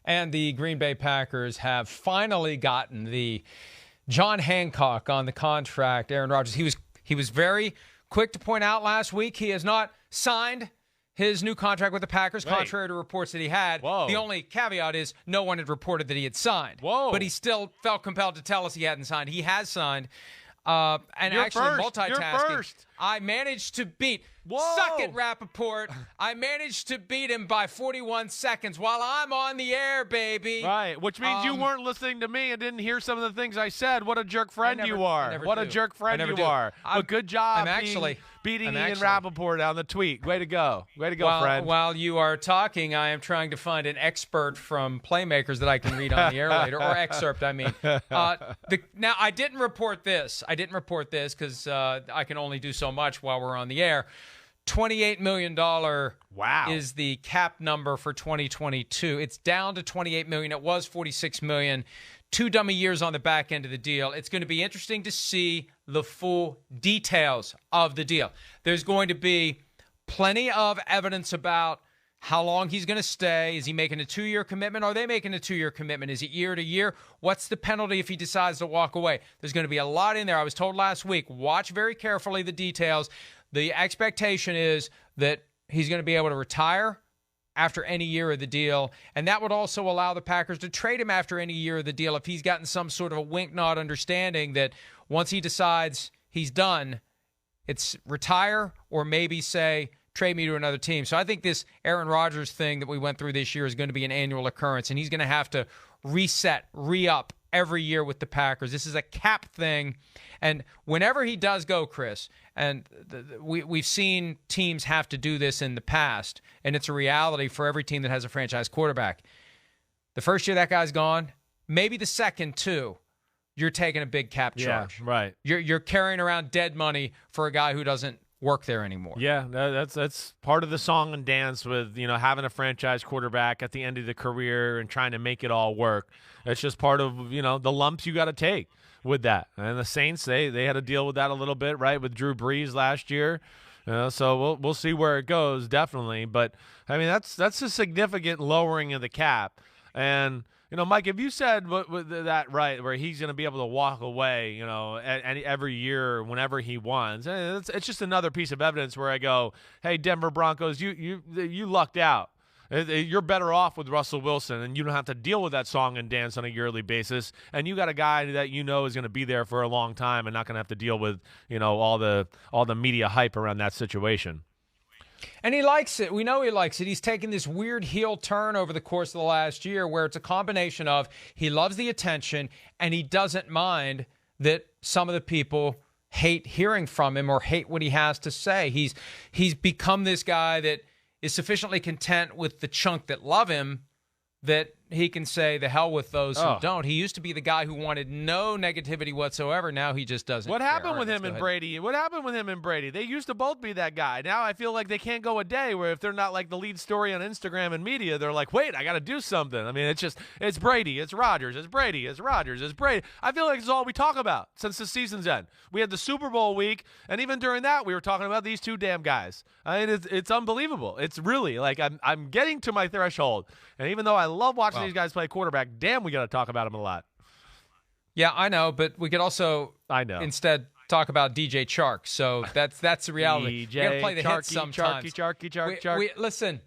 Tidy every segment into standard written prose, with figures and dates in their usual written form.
And the Green Bay Packers have finally gotten the John Hancock on the contract, Aaron Rodgers. He was very quick to point out last week he has not signed his new contract with the Packers, contrary to reports that he had. Whoa. The only caveat is no one had reported that he had signed. Whoa. But he still felt compelled to tell us he hadn't signed. He has signed. And You're actually first. multitasking. You're first. I managed to beat. Whoa. Suck it, Rappaport. I managed to beat him by 41 seconds while I'm on the air, baby. Right, which means you weren't listening to me and didn't hear some of the things I said. What a jerk friend you are. What a jerk friend you are. But good job beating Ian Rappaport on the tweet. Way to go. Way to go, friend. While you are talking, I am trying to find an expert from Playmakers that I can read on the air later, or excerpt, I mean. Now, I didn't report this. Because I can only do so much while we're on the air. $28 million is the cap number for 2022. It's down to $28 million. It was $46 million. 2 dummy years on the back end of the deal. It's going to be interesting to see the full details of the deal. There's going to be plenty of evidence about how long he's going to stay. Is he making a 2-year commitment? Are they making a 2-year commitment? Is it year to year? What's the penalty if he decides to walk away? There's going to be a lot in there. I was told last week, watch very carefully the details. The expectation is that he's going to be able to retire after any year of the deal, and that would also allow the Packers to trade him after any year of the deal if he's gotten some sort of a wink-nod understanding that once he decides he's done, it's retire or maybe say, trade me to another team. So I think this Aaron Rodgers thing that we went through this year is going to be an annual occurrence, and he's going to have to reset, re-up every year with the Packers. This is a cap thing, and whenever he does go, Chris, and we've seen teams have to do this in the past, and it's a reality for every team that has a franchise quarterback. The first year that guy's gone, maybe the second too, you're taking a big cap charge. Yeah, right. You're carrying around dead money for a guy who doesn't work there anymore. Yeah, that's part of the song and dance with, having a franchise quarterback at the end of the career and trying to make it all work. It's just part of, the lumps you got to take with that. And the Saints, they had to deal with that a little bit, right, with Drew Brees last year. So we'll see where it goes, definitely. But I mean, that's a significant lowering of the cap. And Mike, if you said that right, where he's going to be able to walk away, every year whenever he wants, it's just another piece of evidence where I go, hey, Denver Broncos, you lucked out. You're better off with Russell Wilson, and you don't have to deal with that song and dance on a yearly basis. And you got a guy that is going to be there for a long time and not going to have to deal with all the media hype around that situation. And he likes it. We know he likes it. He's taken this weird heel turn over the course of the last year where it's a combination of he loves the attention and he doesn't mind that some of the people hate hearing from him or hate what he has to say. He's become this guy that is sufficiently content with the chunk that love him that he can say the hell with those who don't. He used to be the guy who wanted no negativity whatsoever. Now he just doesn't. What happened with him and Brady? What happened with him and Brady? They used to both be that guy. Now I feel like they can't go a day where if they're not like the lead story on Instagram and media, they're like, wait, I got to do something. I mean, it's Brady, it's Rodgers, it's Brady, it's Rodgers, it's Brady. I feel like it's all we talk about since the season's end. We had the Super Bowl week, and even during that, we were talking about these two damn guys. I mean, it's unbelievable. It's really like I'm getting to my threshold, and even though I love watching these guys play quarterback, damn, we got to talk about him a lot. Yeah, I know, but we could also instead talk about DJ Chark. So that's the reality. DJ we got to play the Charky, hits sometimes. Charky. Listen,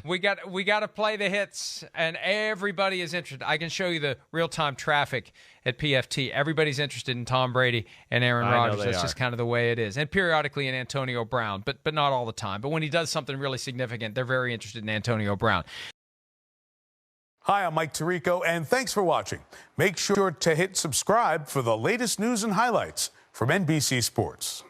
we got to play the hits, and everybody is interested. I can show you the real-time traffic at PFT. Everybody's interested in Tom Brady and Aaron Rodgers. That's just kind of the way it is. And periodically in Antonio Brown, but not all the time. But when he does something really significant, they're very interested in Antonio Brown. Hi, I'm Mike Tirico, and thanks for watching. Make sure to hit subscribe for the latest news and highlights from NBC Sports.